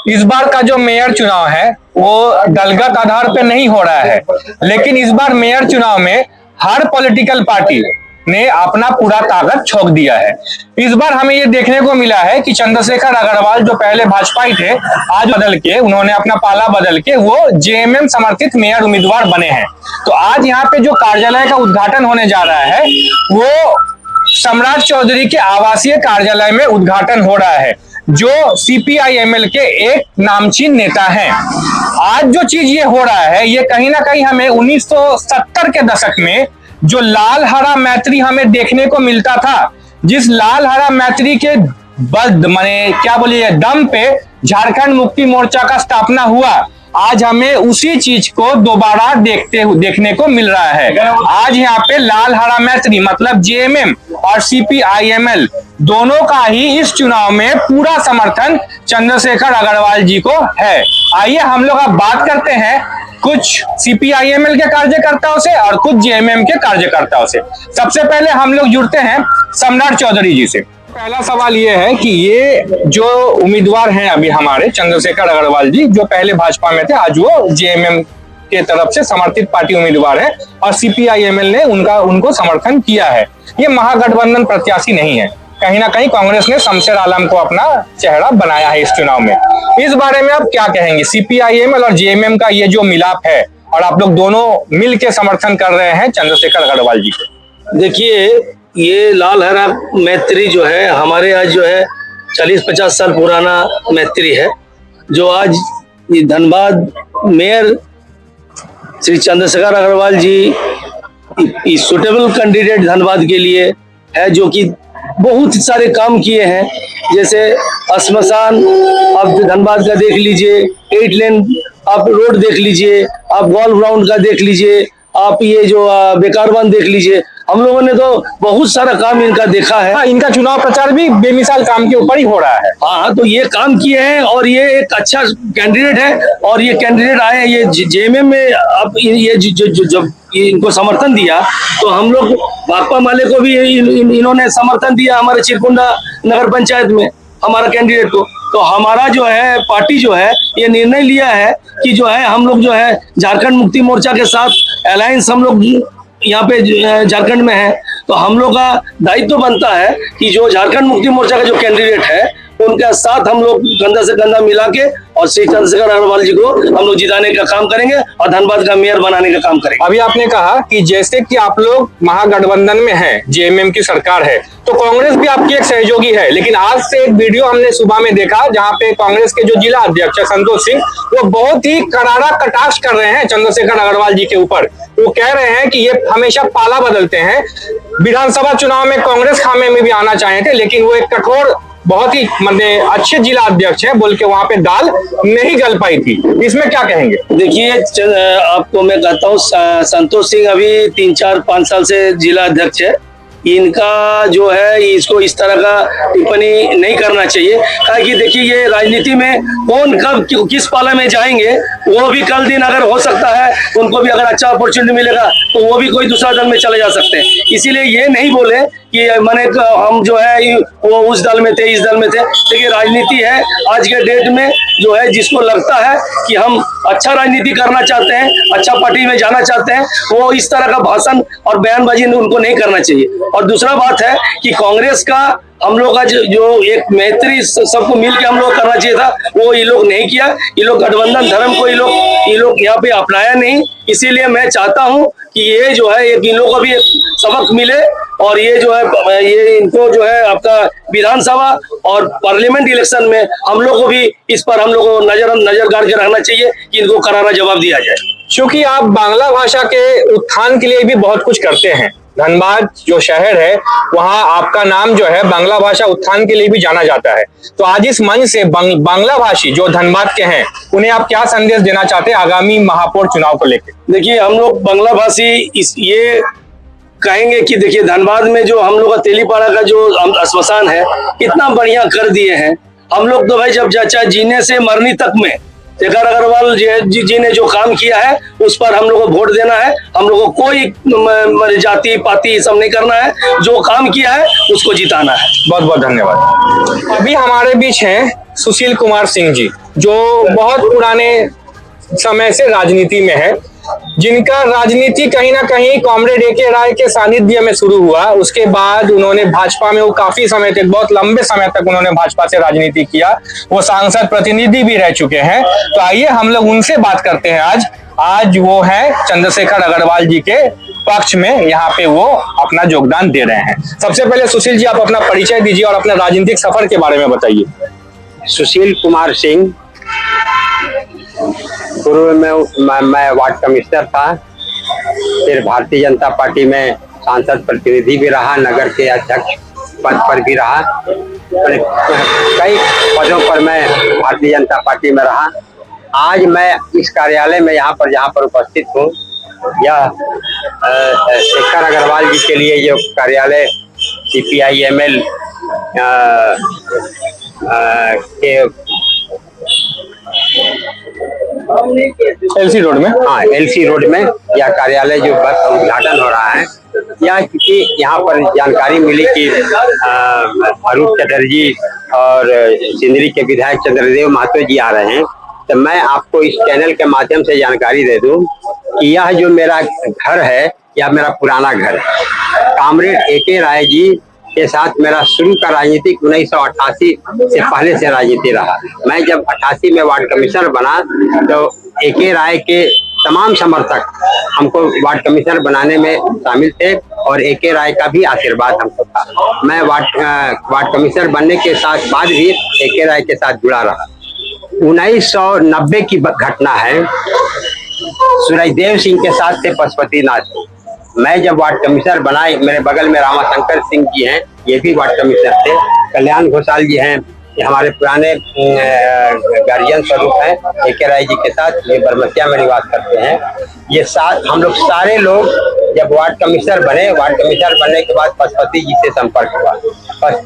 इस बार का जो मेयर चुनाव है वो दलगत आधार पे नहीं हो रहा है, लेकिन इस बार मेयर चुनाव में हर पॉलिटिकल पार्टी ने अपना पूरा ताकत झोंक दिया है। इस बार हमें ये देखने को मिला है कि चंद्रशेखर अग्रवाल जो पहले भाजपाई थे, आज बदल के उन्होंने अपना पाला बदल के वो जेएमएम समर्थित मेयर उम्मीदवार बने हैं। तो आज यहाँ पे जो कार्यालय का उद्घाटन होने जा रहा है वो सम्राट चौधरी के आवासीय कार्यालय में उद्घाटन हो रहा है, जो सीपीआईएमएल के एक नामचीन नेता हैं। आज जो चीज ये हो रहा है ये कहीं ना कहीं हमें 1970 के दशक में जो लाल हरा मैत्री हमें देखने को मिलता था, जिस लाल हरा मैत्री के बद माने क्या बोलिए दम पे झारखंड मुक्ति मोर्चा का स्थापना हुआ, आज हमें उसी चीज को दोबारा देखने को मिल रहा है। आज यहाँ पे लाल हरा मैत्री मतलब जेएमएम और सीपीआईएमएल दोनों का ही इस चुनाव में पूरा समर्थन चंद्रशेखर अग्रवाल जी को है। आइए हम लोग अब बात करते हैं कुछ सीपीआईएमएल के कार्यकर्ताओं से और कुछ जेएमएम के कार्यकर्ताओं से। सबसे पहले हम लोग जुड़ते हैं सम्राट चौधरी जी से। पहला सवाल ये है कि ये जो उम्मीदवार हैं अभी हमारे चंद्रशेखर अग्रवाल जी, जो पहले भाजपा में थे, आज वो जेएमएम के तरफ से समर्थित पार्टी उम्मीदवार है और सीपीआईएमएल ने उनको समर्थन किया है। ये महागठबंधन प्रत्याशी नहीं है, कहीं ना कहीं कांग्रेस ने शमशेर आलम को अपना चेहरा बनाया है इस चुनाव में। इस बारे में आप क्या कहेंगे? सीपीआईएमएल और जेएमएम का ये जो मिलाप है और आप लोग दोनों मिल के समर्थन कर रहे हैं चंद्रशेखर अग्रवाल जी को। देखिए, ये लाल हरा मैत्री जो है हमारे आज जो है 40-50 साल पुराना मैत्री है, जो आज धनबाद मेयर श्री चंद्रशेखर अग्रवाल जी सुटेबल कैंडिडेट धनबाद के लिए है, जो कि बहुत सारे काम किए हैं। जैसे श्मशान आप धनबाद का देख लीजिए, 8 लेन आप रोड देख लीजिए, आप गोल्फ ग्राउंड का देख लीजिए, आप ये जो बेकारवन देख लीजिए। हम लोगों ने तो बहुत सारा काम इनका देखा है। हाँ, इनका चुनाव प्रचार भी बेमिसाल काम के ऊपर ही हो रहा है। हाँ, तो ये काम किए हैं और ये एक अच्छा कैंडिडेट है और ये कैंडिडेट आए ये जेएमएम में। अब ये जब इनको समर्थन दिया तो हम लोग भाकपा माले को भी इन्होंने समर्थन दिया हमारे चिरकुंडा नगर पंचायत में हमारा कैंडिडेट को। तो हमारा जो है पार्टी जो है ये निर्णय लिया है कि जो है हम लोग जो है झारखंड मुक्ति मोर्चा के साथ अलायंस हम लोग यहाँ पे झारखंड में है। तो हम लोग का दायित्व बनता है कि जो झारखंड मुक्ति मोर्चा का जो कैंडिडेट है उनके साथ हम लोग कंधा से कंधा मिला के और श्री चंद्रशेखर अग्रवाल जी को हम लोग जिताने का काम करेंगे और धनबाद का मेयर बनाने का काम करेंगे। अभी आपने कहा कि जैसे कि आप लोग महागठबंधन में हैं, जेएमएम की सरकार है, तो कांग्रेस भी आपकी एक सहयोगी है। लेकिन आज से एक वीडियो हमने सुबह में देखा जहां पे कांग्रेस के जो जिला अध्यक्ष है संतोष सिंह, वो बहुत ही करारा कटाक्ष कर रहे हैं चंद्रशेखर अग्रवाल जी के ऊपर। वो कह रहे हैं कि ये हमेशा पाला बदलते हैं। विधानसभा चुनाव में कांग्रेस खामे में भी आना चाहे थे, लेकिन वो एक कठोर बहुत ही मतलब अच्छे जिला अध्यक्ष है बोल के वहां पे दाल नहीं गल पाई थी। इसमें क्या कहेंगे? देखिए, आपको मैं कहता हूँ संतोष सिंह अभी 3-4-5 साल से जिला अध्यक्ष है। इनका जो है इसको इस तरह का टिप्पणी नहीं करना चाहिए, क्योंकि देखिए ये राजनीति में कौन कब किस पाला में जाएंगे वो भी कल दिन अगर हो सकता है उनको भी अगर अच्छा अपॉर्चुनिटी मिलेगा तो वो भी कोई दूसरा दल में चले जा सकते हैं। इसीलिए ये नहीं बोले कि मैंने हम जो है वो उस दल में थे इस दल में थे। देखिए, राजनीति है आज के डेट में जो है जिसको लगता है कि हम अच्छा राजनीति करना चाहते हैं, अच्छा पार्टी में जाना चाहते हैं, वो इस तरह का भाषण और बयानबाजी उनको नहीं करना चाहिए। और दूसरा बात है कि कांग्रेस का हम लोग का जो एक मैत्री सबको मिल के हम लोग करना चाहिए था, वो ये लोग नहीं किया। ये लोग गठबंधन धर्म को ये लोग यहाँ पे अपनाया नहीं। इसीलिए मैं चाहता हूँ कि ये जो है इन लोगों को भी सबक मिले और ये जो है ये इनको जो है आपका विधानसभा और पार्लियामेंट इलेक्शन में हम लोग को भी इस पर हम लोग को नजर गाड़ के रखना चाहिए कि इनको करारा जवाब दिया जाए। क्योंकि आप बांग्ला भाषा के उत्थान के लिए भी बहुत कुछ करते हैं। धनबाद जो शहर है वहां आपका नाम जो है बांग्ला भाषा उत्थान के लिए भी जाना जाता है। तो आज इस मंच से बांग्ला भाषी जो धनबाद के हैं उन्हें आप क्या संदेश देना चाहते हैं आगामी महापौर चुनाव को लेकर? देखिए, हम लोग बांग्ला भाषी ये कहेंगे कि देखिए धनबाद में जो हम लोग का तेलीपाड़ा का जो श्मशान है इतना बढ़िया कर दिए हैं। हम लोग तो भाई जब चाचा जीने से मरने तक में शेखर अग्रवाल जी ने जो काम किया है उस पर हम लोग को वोट देना है। हम लोग को कोई जाति पाति सब नहीं करना है, जो काम किया है उसको जिताना है। बहुत बहुत धन्यवाद। अभी हमारे बीच हैं सुशील कुमार सिंह जी। जो बहुत पुराने समय से राजनीति में है, जिनका राजनीति कहीं ना कहीं कॉमरेड ए.के. राय के सानिध्य में शुरू हुआ। उसके बाद उन्होंने भाजपा में, वो काफी समय तक, बहुत लंबे समय तक उन्होंने भाजपा से राजनीति किया। वो सांसद प्रतिनिधि भी रह चुके हैं। तो आइए हम लोग उनसे बात करते हैं। आज वो है चंद्रशेखर अग्रवाल जी के पक्ष में, यहाँ पे वो अपना योगदान दे रहे हैं। सबसे पहले सुशील जी, आप अपना परिचय दीजिए और अपने राजनीतिक सफर के बारे में बताइए। सुशील कुमार सिंह, पूर्व में मैं वार्ड कमिश्नर था, फिर भारतीय जनता पार्टी में सांसद प्रतिनिधि भी रहा, नगर के अध्यक्ष पद पर भी रहा, कई पदों पर मैं भारतीय जनता पार्टी में रहा। आज मैं इस कार्यालय में जहाँ पर उपस्थित हूँ, यह शेखर अग्रवाल जी के लिए जो कार्यालय CPI-ML के LC रोड में, हाँ LC रोड में यह कार्यालय जो बस उद्घाटन हो रहा है, या क्योंकि यहाँ पर जानकारी मिली कि अरूप चटर्जी और सिंदरी के विधायक चंद्रदेव महतो जी आ रहे हैं, तो मैं आपको इस चैनल के माध्यम से जानकारी दे दूं कि यह जो मेरा घर है, यह मेरा पुराना घर है। Comrade A.K. राय जी के साथ मेरा शुरू का राजनीतिक 1988 से पहले से राजनीति रहा। मैं जब 88 में वार्ड कमिश्नर बना तो A.K. राय के तमाम समर्थक हमको वार्ड कमिश्नर बनाने में शामिल थे और A.K. राय का भी आशीर्वाद हमको था। मैं वार्ड कमिश्नर बनने के साथ बाद भी A.K. राय के साथ जुड़ा रहा। 1990 की घटना है। सूरजदेव सिंह के साथ थे पशुपतिनाथ। मैं जब वार्ड कमिश्नर बना, मेरे बगल में रामाशंकर सिंह जी हैं, ये भी वार्ड कमिश्नर थे। कल्याण घोषाल जी हैं, ये हमारे पुराने गार्जियन स्वरूप हैं। A.K. राय जी के साथ ये बरमसिया में निवास करते हैं। ये हम लोग सारे लोग जब वार्ड कमिश्नर बने, वार्ड कमिश्नर बनने के बाद पशुपति जी से संपर्क हुआ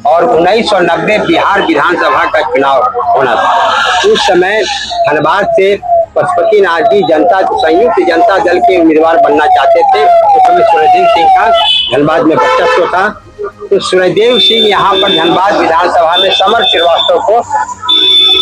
और 1990 बिहार विधानसभा का चुनाव होना था। उस समय धनबाद से पशुपतिनाथ जी संयुक्त जनता दल के उम्मीदवार बनना चाहते थे। उस समय सूरजदेव सिंह का धनबाद में वर्चस्व था, तो सूरजदेव सिंह यहाँ पर धनबाद विधानसभा में समर श्रीवास्तव को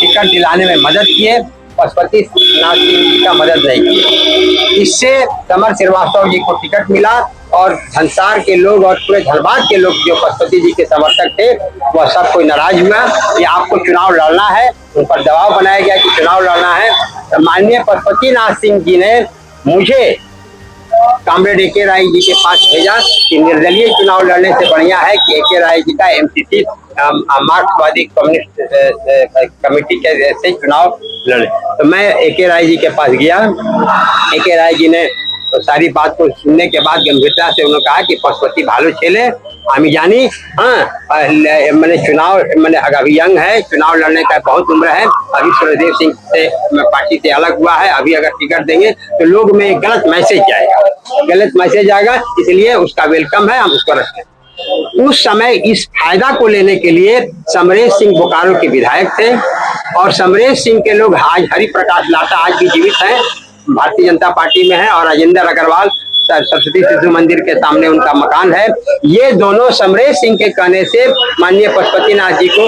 टिकट दिलाने में मदद किए, पशुपतिनाथ सिंह जी का मदद नहीं किए। इससे समर श्रीवास्तव जी को टिकट मिला और धनसार के लोग और पूरे धनबाद के लोग जो पशुपति जी के समर्थक थे, वह सब कोई नाराज हुआ कि आपको चुनाव लड़ना है। उन पर दबाव बनाया गया कि चुनाव लड़ना है। तो माननीय पशुपतिनाथ सिंह जी ने मुझे कॉमरेड A.K. राय जी के पास भेजा कि निर्दलीय चुनाव लड़ने से बढ़िया है कि A.K. राय जी का MCC मार्क्सवादी कम्युनिस्ट कमेटी के से चुनाव लड़े। तो मैं A.K. राय जी के पास गया। A.K. राय जी ने तो सारी बात को सुनने के बाद गंभीरता से उन्होंने कहा कि पशुपति भालू खेले आमी जानी, मैंने चुनाव, मैंने अभी यंग है, चुनाव लड़ने का बहुत उम्र है, अभी सूरजदेव सिंह से पार्टी से अलग हुआ है, अभी अगर टिकट देंगे तो लोग में गलत मैसेज जाएगा, इसलिए उसका वेलकम है, हम उसको रखें। उस समय इस फायदा को लेने के लिए समरेश सिंह बोकारो के विधायक थे और समरेश सिंह के लोग आज हरिप्रकाश लाटा आज भी जीवित हैं, भारतीय जनता पार्टी में है, और राजेंद्र अग्रवाल सरस्वती शिशु मंदिर के सामने उनका मकान है। ये दोनों समरेश सिंह के कहने से माननीय पशुपतिनाथ जी को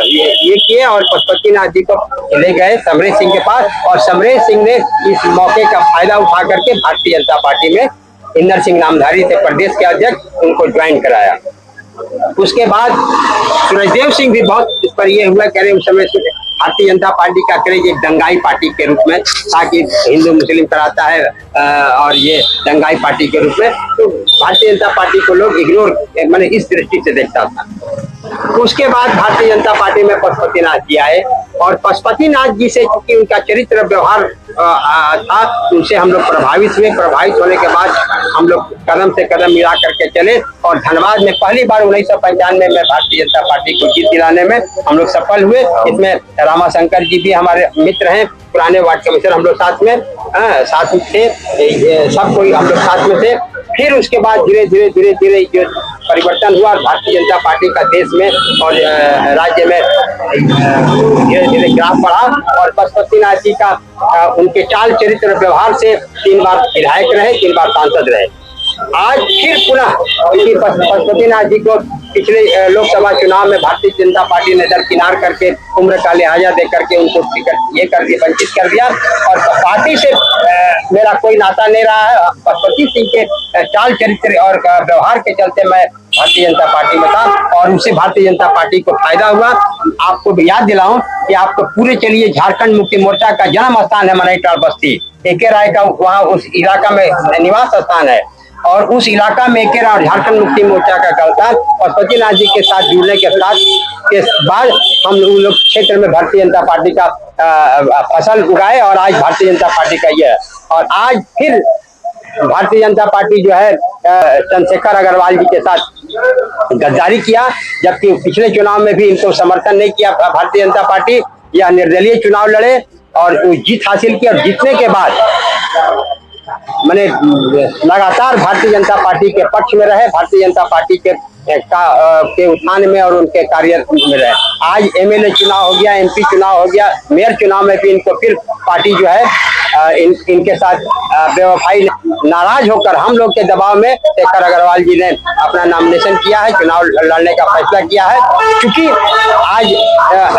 ये किए और पशुपतिनाथ जी को ले गए समरेश सिंह के पास, और समरेश सिंह ने इस मौके का फायदा उठा करके भारतीय जनता पार्टी में इंदर सिंह नामधारी से प्रदेश के अध्यक्ष उनको ज्वाइन कराया। उसके बाद सूरजदेव सिंह भी बहुत इस पर ये हुआ, कह रहे उस समय भारतीय जनता पार्टी का क्रेज एक दंगाई पार्टी के रूप में था कि हिंदू मुस्लिम कराता है, और ये दंगाई पार्टी के रूप में, तो भारतीय जनता पार्टी को लोग इग्नोर, मैंने इस दृष्टि से देखता था। उसके बाद भारतीय जनता पार्टी में पशुपतिनाथ जी आए और पशुपतिनाथ जी से चूंकि उनका चरित्र व्यवहार था, उनसे हम लोग प्रभावित हुए। प्रभावित होने के बाद हम लोग कदम से कदम मिला करके चले और धनबाद में पहली बार 1995 में भारतीय जनता पार्टी को जीत दिलाने में हम लोग सफल हुए। इसमें रामाशंकर जी भी हमारे मित्र हैं, पुराने वार्ड कमिश्नर, हम लोग साथ में थे, सब कोई हम लोग साथ में थे। फिर उसके बाद धीरे धीरे जो परिवर्तन हुआ, भारतीय जनता पार्टी का देश में और राज्य में धीरे धीरे ग्राफ बढ़ा और पशुपतिनाथ जी का उनके चाल चरित्र व्यवहार से 3 बार विधायक रहे, 3 बार सांसद रहे। आज फिर पुनः पशुपतिनाथ जी को पिछले लोकसभा चुनाव में भारतीय जनता पार्टी ने दरकिनार करके उम्र का लिहाजा दे करके उनको टिकट ये कर दिया, वंचित कर दिया। और पार्टी से मेरा कोई नाता नहीं रहा है। पशुपति सिंह के चाल चरित्र और व्यवहार के चलते मैं भारतीय जनता पार्टी में था और उससे भारतीय जनता पार्टी को फायदा हुआ। आपको भी याद दिलाऊं कि आपको पूरे चलिए झारखंड मुक्ति मोर्चा का जन्म स्थान है मनईटाल बस्ती, एके राय का वहाँ उस इलाका में निवास स्थान है और उस इलाका में एके राय और झारखंड मुक्ति मोर्चा का गलता पशुपति नाथ जी के साथ जुड़ने के बाद हम लोग क्षेत्र में भारतीय जनता पार्टी का फसल उगाए और आज भारतीय जनता पार्टी का यह है। और आज फिर भारतीय जनता पार्टी जो है चंद्रशेखर अग्रवाल जी के साथ गद्दारी किया, जबकि पिछले चुनाव में भी इनको समर्थन नहीं किया भारतीय जनता पार्टी। यह निर्दलीय चुनाव लड़े और जीत हासिल की और जीतने के बाद मैंने लगातार भारतीय जनता पार्टी के पक्ष में रहे, भारतीय जनता पार्टी के उत्थान में और उनके कार्य में रहे। आज एमएलए चुनाव हो गया, एमपी चुनाव हो गया, मेयर चुनाव में भी इनको फिर पार्टी जो है इनके साथ बेवफाई नाराज होकर हम लोग के दबाव में शेखर अग्रवाल जी ने अपना नॉमिनेशन किया है, चुनाव लड़ने का फैसला किया है। क्योंकि आज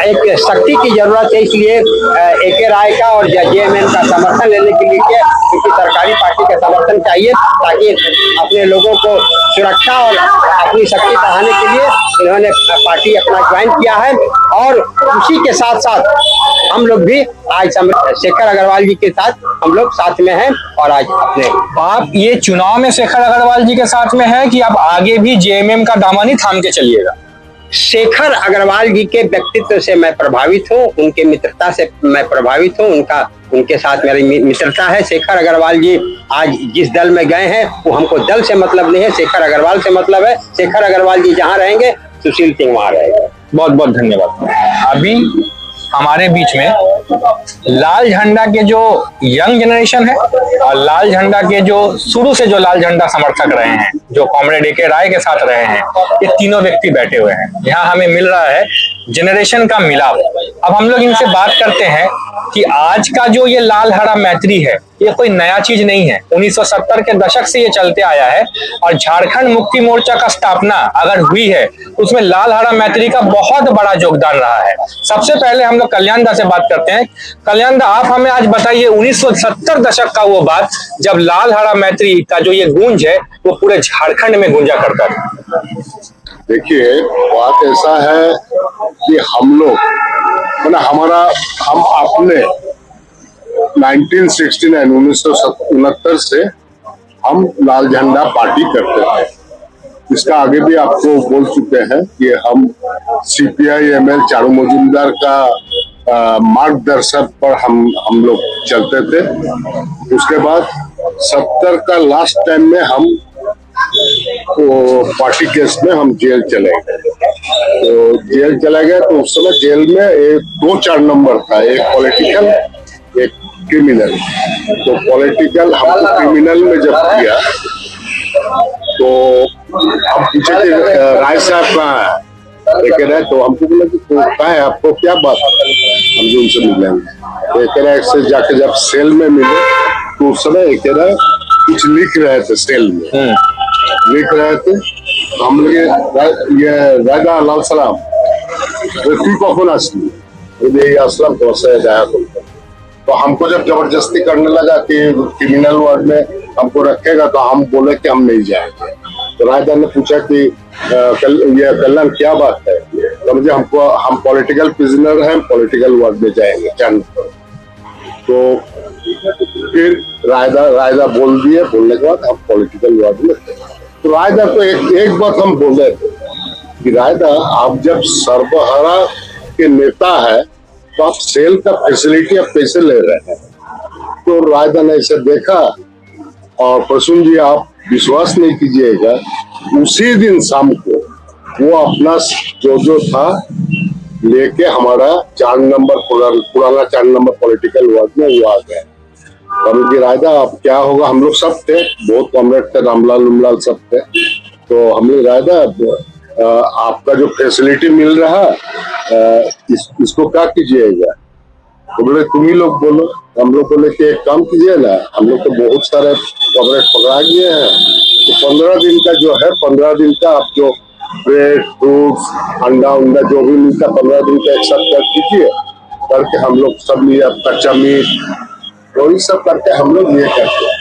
एक शक्ति की जरूरत है, इसलिए एके राय का और जेएमएम का समर्थन लेने के लिए किया, क्योंकि सरकारी पार्टी का समर्थन चाहिए ताकि अपने लोगों को सुरक्षा और अपनी शक्ति बढ़ाने के लिए इन्होंने पार्टी अपना ज्वाइन किया है। और उसी के साथ साथ हम लोग भी आज शेखर अग्रवाल जी के साथ हम लोग साथ में हैं और आज अपने आप ये चुनाव में शेखर अग्रवाल जी के साथ में है कि आप आगे भी जेएमएम का दामन ही थाम के चलिएगा? शेखर अग्रवाल जी के व्यक्तित्व से मैं प्रभावित हूँ, उनके मित्रता से मैं प्रभावित हूँ, उनके साथ मेरी मित्रता है। शेखर अग्रवाल जी आज जिस दल में गए हैं वो हमको दल से मतलब नहीं है, शेखर अग्रवाल से मतलब है। शेखर अग्रवाल जी जहाँ रहेंगे सुशील सिंह वहाँ रहेंगे। बहुत बहुत धन्यवाद। अभी हमारे बीच में लाल झंडा के जो यंग जनरेशन है और लाल झंडा के जो शुरू से जो लाल झंडा समर्थक रहे हैं, जो कॉमरेड एके राय के साथ रहे हैं, ये तीनों व्यक्ति बैठे हुए हैं। यहाँ हमें मिल रहा है जनरेशन का मिलाप। अब हम लोग इनसे बात करते हैं कि आज का जो ये लाल हरा मैत्री है ये कोई नया चीज नहीं है, 1970 के दशक से ये चलते आया है। और झारखंड मुक्ति मोर्चा का स्थापना अगर हुई है उसमें लाल हरा मैत्री का बहुत बड़ा योगदान रहा है। सबसे पहले हम लोग कल्याण दा से बात करते हैं। कल्याण दा, आप हमें आज बताइए 1970 दशक का वो बात जब लाल हरा मैत्री का जो ये गूंज है वो पूरे झारखंड में गूंजा करता था। देखिए, बात ऐसा है कि हम लोग हम अपने 1969 से हम लाल झंडा पार्टी करते थे। इसका आगे भी आपको बोल चुके हैं कि हम सीपीआई एमएल चारू मजूमदार का मार्गदर्शन पर हम लोग चलते थे। उसके बाद 70 का लास्ट टाइम में हम पार्टी केस में हम जेल चले गए। तो जेल चले गए तो उस समय जेल में 2-4 नंबर था, एक पॉलिटिकल एक क्रिमिनल। तो पॉलिटिकल हमको क्रिमिनल में जब किया तो हम पूछे थे राय साहब कहाँ है, एक रहे तो हमको बोला कि तो कहाँ है, आपको क्या बात, हम जो उनसे मिलेंगे। एक रहे से जाके जब सेल में मिले तो उस समय एक रहे कुछ लिख रहे थे, सेल में लिख रहे थे। हम लोग ये राजा लाल सलाम তুই কখন আসলি, ये असलम तो से जाया। तो हमको जब जबरदस्ती करने लगा कि क्रिमिनल वार्ड में हमको रखेगा तो हम बोले कि हम नहीं जाएंगे। तो राजा ने पूछा कि ये कल्याण क्या बात है, तो मुझे हम पॉलिटिकल प्रिजनर हैं, पॉलिटिकल वार्ड में जाएंगे जान। तो फिर रायदा बोल दिए, बोलने के बाद हम पॉलिटिकल वार्ड में। तो रायदा को एक बात हम बोले थे कि रायदा, आप जब सर्वहारा के नेता है तो आप सेल का फैसिलिटी आप कैसे ले रहे हैं। तो रायदा ने इसे देखा और प्रसून जी आप विश्वास नहीं कीजिएगा, उसी दिन शाम को वो अपना जो था लेके हमारा 4 नंबर पुराना 4 नंबर पॉलिटिकल वार्ड में वो आ गए। हम कि रायदा आप क्या होगा, हम लोग सब थे, बहुत कॉमरेड थे, रामलाल उमलाल सब थे। तो हम लोग रायदा आपका जो फैसिलिटी मिल रहा इसको क्या कीजिएगा। तो बोले तुम ही लोग बोलो। हम लोग बोले कि एक काम कीजिए ना, हम लोग तो बहुत सारे कॉमरेड पकड़ा गए हैं, तो 15 दिन का जो है 15 दिन का आप जो ब्रेड, फ्रूट्स, अंडा उंडा जो भी मिलता 15 दिन का एक साथ कर दीजिए, करके हम लोग सब लिए कच्चा मीट वही सब करके हम लोग ये करते हैं।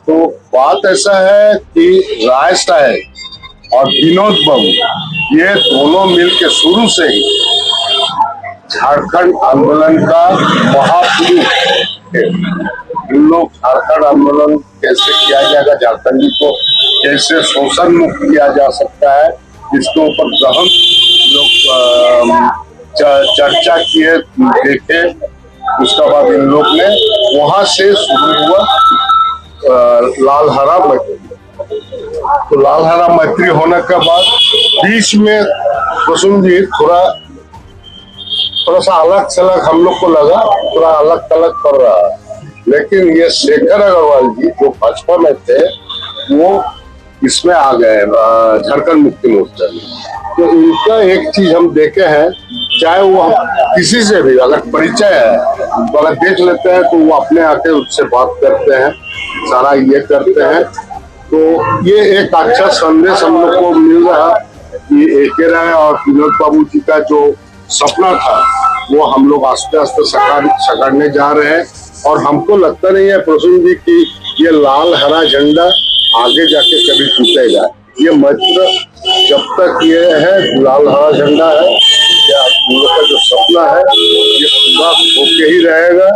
तो बात ऐसा है कि राय साहब और विनोद बाबू ये दोनों मिलके शुरू से ही झारखंड आंदोलन का महापुरुष है। इन लोग झारखंड आंदोलन कैसे किया जाएगा, झारखंडी को कैसे शोषण मुक्त किया जा सकता है, इसके ऊपर गहन लोग चर्चा किए, देखे। उसके बाद इन लोग ने वहां से शुरू हुआ लाल हरा मैत्री। तो लाल हरा मैत्री होने के बाद बीच में कुसुम जी थोड़ा सा अलग थलग हम लोग को लगा, थोड़ा अलग थलग कर रहा है। लेकिन ये शेखर अग्रवाल जी जो भाजपा में थे वो इसमें आ गए झारखंड मुक्ति मोर्चा में। तो इनका एक चीज हम देखे हैं, चाहे वो किसी से भी अगर परिचय है तो अगर देख लेते हैं तो वो अपने आके उससे बात करते हैं, सारा ये करते हैं। तो ये एक अच्छा संदेश हम लोग को मिल रहा कि एके राय और विनोद बाबू जी का जो सपना था वो हम लोग आस्ते आस्ते सकारने जा रहे हैं। और हमको लगता नहीं है प्रसून जी की ये लाल हरा झंडा आगे जाके कभी टूटेगा। ये मैत्र जब तक ये है लाल हरा झंडा है, या हम लोग का जो सपना है ये पूरा होके ही रहेगा।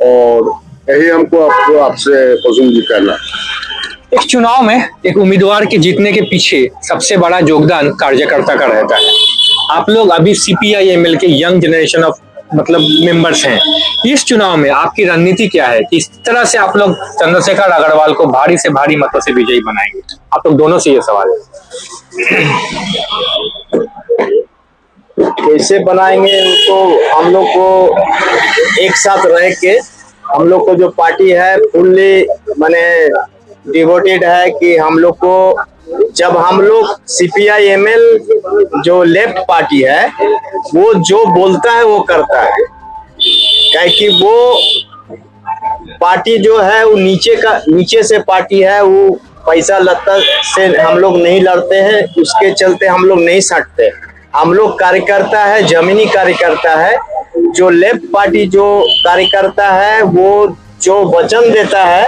और यही हमको आपसे प्रसून जी कहना। एक चुनाव में एक उम्मीदवार के जीतने के पीछे सबसे बड़ा योगदान कार्यकर्ता का रहता है। आप लोग अभी CPI-ML के यंग जनरेशन ऑफ मेंबर्स हैं। इस चुनाव में आपकी रणनीति क्या है? किस तरह से आप लोग चंद्रशेखर अग्रवाल को भारी से भारी मतों से विजयी बनाएंगे? आप लोग दोनों से ये सवाल है। कैसे बनाएंगे तो हम लोग को एक साथ रह के हम लोग को जो पार्टी है फुल्ली माने डिवोटेड है कि हम लोग को जब हम लोग CPI-ML जो लेफ्ट पार्टी है वो जो बोलता है वो करता है। क्योंकि वो पार्टी जो है वो नीचे से पार्टी है, वो पैसा लत्ता से हम लोग नहीं लड़ते हैं, उसके चलते हम लोग नहीं सटते। हम लोग कार्यकर्ता है, जमीनी कार्यकर्ता है। जो लेफ्ट पार्टी जो कार्यकर्ता है वो जो वचन देता है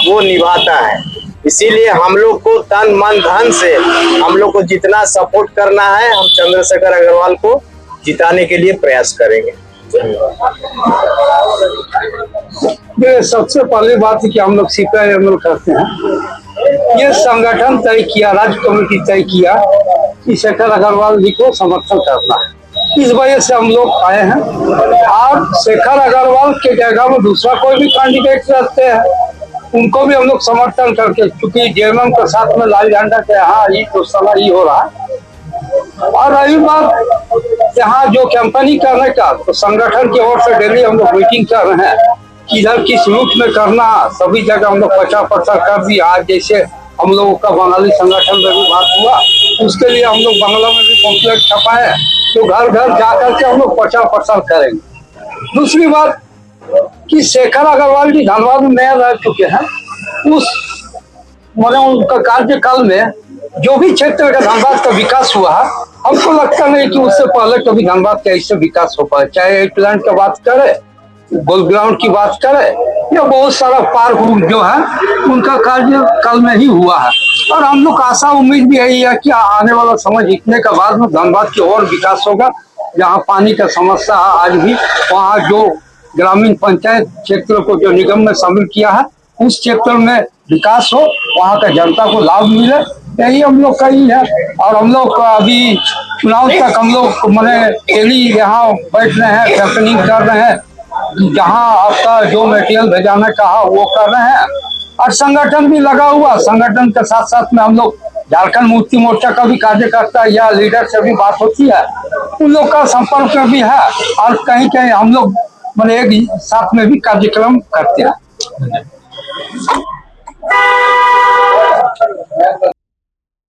वो निभाता है। इसीलिए हम लोग को तन मन धन से हम लोग को जितना सपोर्ट करना है हम चंद्रशेखर अग्रवाल को जिताने के लिए प्रयास करेंगे। सबसे पहली बात है कि हम लोग CPI-ML करते हैं। ये संगठन तय किया, राज्य कमेटी तय किया कि शेखर अग्रवाल जी को समर्थन करना है। इस वजह से हम लोग आए हैं। और शेखर अग्रवाल के जगह में दूसरा कोई भी कैंडिडेट रहते हैं उनको भी हम लोग समर्थन करके, क्योंकि जेएमएम के साथ में लाल झंडा के यहाँ ही तो समय ही हो रहा है। और रही बात यहाँ जो कैंपेनिंग करने का, तो संगठन की ओर से डेली हम लोग मीटिंग कर रहे हैं कि इधर किस रूट में करना। सभी जगह हम लोग 50% कर दिया। आज जैसे हम लोगों का बंगाली संगठन में भी बात हुआ, उसके लिए हम लोग बांग्ला में भी पॉम्पलेट छपाए, तो घर घर जाकर के हम लोग 50% करेंगे। दूसरी बात कि शेखर अग्रवाल जी धनबाद में नया रह चुके हैं। उस उनका कार्यकाल में जो भी क्षेत्र का धनबाद का विकास हुआ है, हमको लगता नहीं कि उससे पहले कभी धनबाद का ऐसे विकास हो पाए। चाहे प्लांट की बात करे, गोल्ड ग्राउंड की बात करे, या बहुत सारा पार्क जो है उनका कार्यकाल में ही हुआ है। और हम लोग आशा उम्मीद भी यही है कि आने वाला समय जीतने के बाद में धनबाद की और विकास होगा। जहाँ पानी का समस्या है आज भी, वहाँ जो ग्रामीण पंचायत क्षेत्र को जो निगम में शामिल किया है उस क्षेत्र में विकास हो, वहाँ का जनता को लाभ मिले, यही हम लोग का ही है। और हम लोग अभी चुनाव तक हम लोग डेली यहाँ बैठ रहे हैं, कैंपेनिंग कर रहे हैं, जहाँ आपका जो मटेरियल भेजाने का है वो कर रहे हैं। और संगठन भी लगा हुआ, संगठन के साथ साथ में हम लोग झारखंड मुक्ति मोर्चा का भी कार्यकर्ता या लीडर से भी बात होती है, उन लोग का संपर्क में भी है। और कहीं कहीं हम लोग एक साथ में भी कार्यक्रम करते हैं।